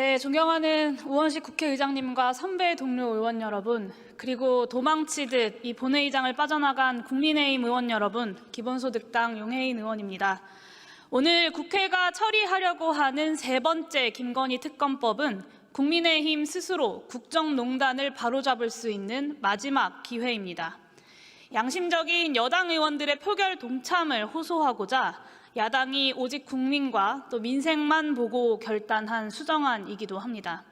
네, 존경하는 우원식 국회의장님과 선배 동료 의원 여러분, 그리고 도망치듯 이 본회의장을 빠져나간 국민의힘 의원 여러분, 기본소득당 용해인 의원입니다. 오늘 국회가 처리하려고 하는 세 번째 김건희 특검법은 국민의힘 스스로 국정농단을 바로잡을 수 있는 마지막 기회입니다. 양심적인 여당 의원들의 표결 동참을 호소하고자 야당이 오직 국민과 또 민생만 보고 결단한 수정안이기도 합니다.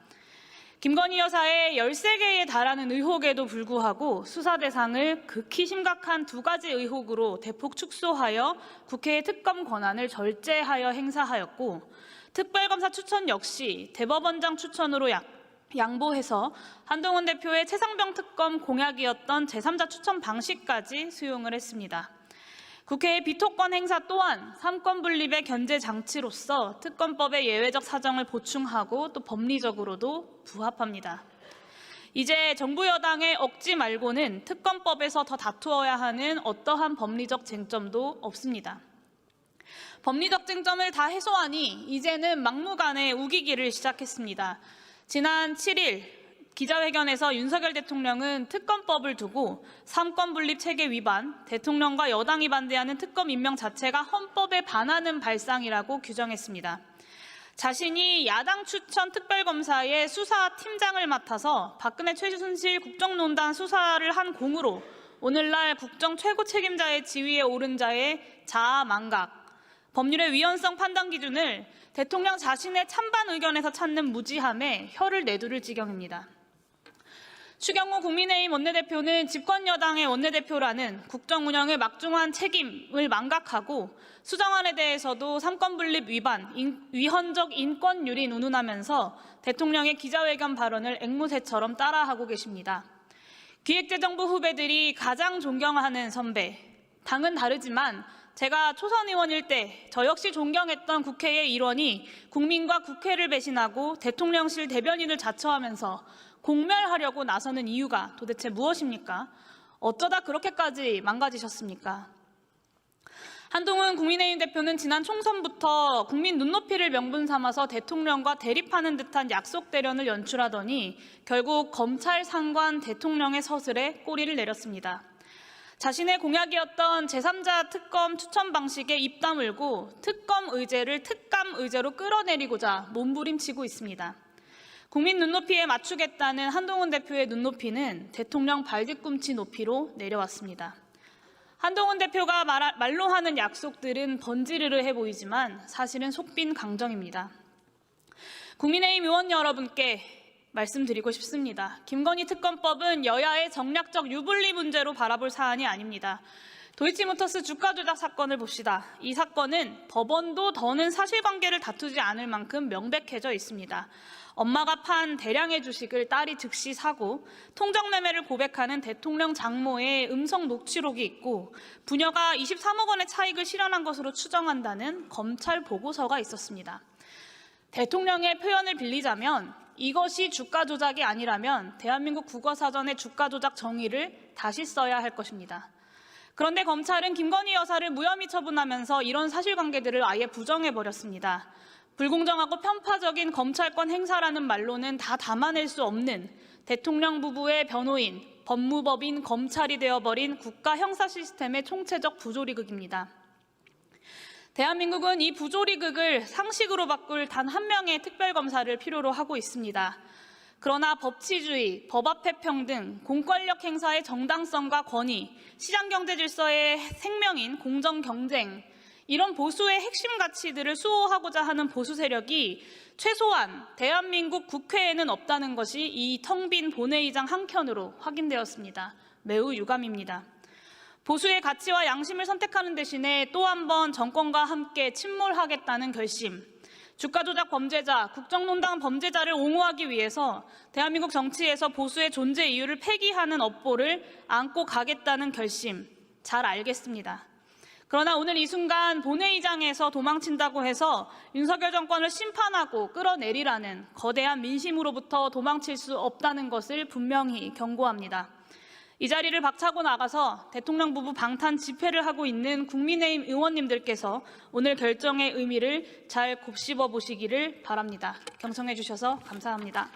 김건희 여사의 13개에 달하는 의혹에도 불구하고 수사 대상을 극히 심각한 두 가지 의혹으로 대폭 축소하여 국회의 특검 권한을 절제하여 행사하였고, 특별검사 추천 역시 대법원장 추천으로 양보해서 한동훈 대표의 최상병 특검 공약이었던 제3자 추천 방식까지 수용을 했습니다. 국회의 비토권 행사 또한 삼권 분립의 견제 장치로서 특검법의 예외적 사정을 보충하고 또 법리적으로도 부합합니다. 이제 정부 여당의 억지 말고는 특검법에서 더 다투어야 하는 어떠한 법리적 쟁점도 없습니다. 법리적 쟁점을 다 해소하니 이제는 막무가내 우기기를 시작했습니다. 지난 7일 기자회견에서 윤석열 대통령은 특검법을 두고 삼권 분립 체계 위반, 대통령과 여당이 반대하는 특검 임명 자체가 헌법에 반하는 발상이라고 규정했습니다. 자신이 야당 추천 특별검사의 수사팀장을 맡아서 박근혜 최순실 국정농단 수사를 한 공으로 오늘날 국정 최고 책임자의 지위에 오른 자의 자아망각, 법률의 위헌성 판단 기준을 대통령 자신의 찬반 의견에서 찾는 무지함에 혀를 내두를 지경입니다. 추경호 국민의힘 원내대표는 집권여당의 원내대표라는 국정 운영의 막중한 책임을 망각하고 수정안에 대해서도 삼권분립 위반, 위헌적 인권유린 운운하면서 대통령의 기자회견 발언을 앵무새처럼 따라하고 계십니다. 기획재정부 후배들이 가장 존경하는 선배, 당은 다르지만 제가 초선 의원일 때 저 역시 존경했던 국회의 일원이 국민과 국회를 배신하고 대통령실 대변인을 자처하면서 공멸하려고 나서는 이유가 도대체 무엇입니까? 어쩌다 그렇게까지 망가지셨습니까? 한동훈 국민의힘 대표는 지난 총선부터 국민 눈높이를 명분 삼아서 대통령과 대립하는 듯한 약속 대련을 연출하더니 결국 검찰 상관 대통령의 서슬에 꼬리를 내렸습니다. 자신의 공약이었던 제3자 특검 추천 방식에 입 다물고 특검 의제를 특감 의제로 끌어내리고자 몸부림치고 있습니다. 국민 눈높이에 맞추겠다는 한동훈 대표의 눈높이는 대통령 발뒤꿈치 높이로 내려왔습니다. 한동훈 대표가 말로 하는 약속들은 번지르르해 보이지만 사실은 속빈 강정입니다. 국민의힘 의원 여러분께 말씀드리고 싶습니다. 김건희 특검법은 여야의 정략적 유불리 문제로 바라볼 사안이 아닙니다. 도이치모터스 주가 조작 사건을 봅시다. 이 사건은 법원도 더는 사실관계를 다투지 않을 만큼 명백해져 있습니다. 엄마가 판 대량의 주식을 딸이 즉시 사고 통정매매를 고백하는 대통령 장모의 음성 녹취록이 있고 부녀가 23억 원의 차익을 실현한 것으로 추정한다는 검찰 보고서가 있었습니다. 대통령의 표현을 빌리자면 이것이 주가 조작이 아니라면 대한민국 국어사전의 주가 조작 정의를 다시 써야 할 것입니다. 그런데 검찰은 김건희 여사를 무혐의 처분하면서 이런 사실관계들을 아예 부정해버렸습니다. 불공정하고 편파적인 검찰권 행사라는 말로는 다 담아낼 수 없는 대통령 부부의 변호인, 법무법인, 검찰이 되어버린 국가 형사 시스템의 총체적 부조리극입니다. 대한민국은 이 부조리극을 상식으로 바꿀 단 한 명의 특별검사를 필요로 하고 있습니다. 그러나 법치주의, 법앞의 평등, 공권력 행사의 정당성과 권위, 시장경제 질서의 생명인 공정경쟁, 이런 보수의 핵심 가치들을 수호하고자 하는 보수 세력이 최소한 대한민국 국회에는 없다는 것이 이 텅 빈 본회의장 한켠으로 확인되었습니다. 매우 유감입니다. 보수의 가치와 양심을 선택하는 대신에 또 한 번 정권과 함께 침몰하겠다는 결심, 주가 조작 범죄자, 국정농단 범죄자를 옹호하기 위해서 대한민국 정치에서 보수의 존재 이유를 폐기하는 업보를 안고 가겠다는 결심, 잘 알겠습니다. 그러나 오늘 이 순간 본회의장에서 도망친다고 해서 윤석열 정권을 심판하고 끌어내리라는 거대한 민심으로부터 도망칠 수 없다는 것을 분명히 경고합니다. 이 자리를 박차고 나가서 대통령 부부 방탄 집회를 하고 있는 국민의힘 의원님들께서 오늘 결정의 의미를 잘 곱씹어 보시기를 바랍니다. 경청해 주셔서 감사합니다.